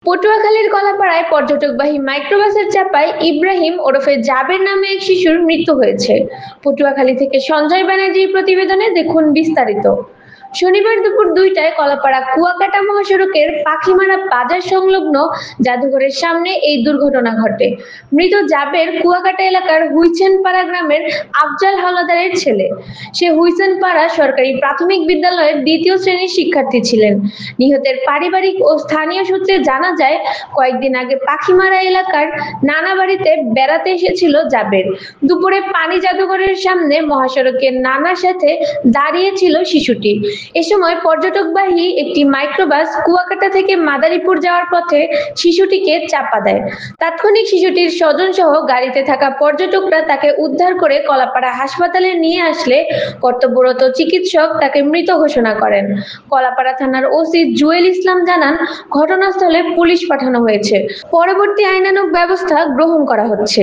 পটুয়াখালীর কলাপাড়ায় পর্যটকবাহী মাইক্রোবাসের চাপায় ইব্রাহিম ওরফে জাবের নামে এক শিশুর মৃত্যু হয়েছে। পটুয়াখালী থেকে সঞ্জয় ব্যানার্জির প্রতিবেদনে দেখুন বিস্তারিত। শনিবার দুপুর 2টায় কলাপাড়া কুয়াকাটা মহাসড়কের পাখিমারা বাজার সংলগ্ন জাদুঘরের সামনে এই দুর্ঘটনা ঘটে। মৃত জাবের কুয়াকাটা এলাকার হুইচেনপাড়া গ্রামের আফজাল হাওলাদারের ছেলে। সে হুইচেনপাড়া সরকারি প্রাথমিক বিদ্যালয়ের 2য় শ্রেণীর শিক্ষার্থী ছিলেন। নিহতের পারিবারিক ও স্থানীয় সূত্রে জানা যায়, কয়েকদিন আগে পাখিমারা এলাকার নানা বাড়িতে বেড়াতে এসেছিল জাবের। দুপুরে পানি জাদুঘরের সামনে মহাসড়কের নানার সাথে দাঁড়িয়েছিল শিশুটি। এ সময় পর্যটকবাহী একটি মাইক্রোবাস কুয়াকাটা থেকে মাদারীপুর যাওয়ার পথে শিশুটিকে চাপা দেয়। তাৎক্ষণিক শিশুটির স্বজন সহ গাড়িতে থাকা পর্যটকরা তাকে উদ্ধার করে কলাপাড়া হাসপাতালে নিয়ে আসলে কর্তব্যরত চিকিৎসক তাকে মৃত ঘোষণা করেন। কলাপাড়া থানার ওসি জুয়েল ইসলাম জানান, ঘটনাস্থলে পুলিশ পাঠানো হয়েছে। পরবর্তী আইনানুগ ব্যবস্থা গ্রহণ করা হচ্ছে।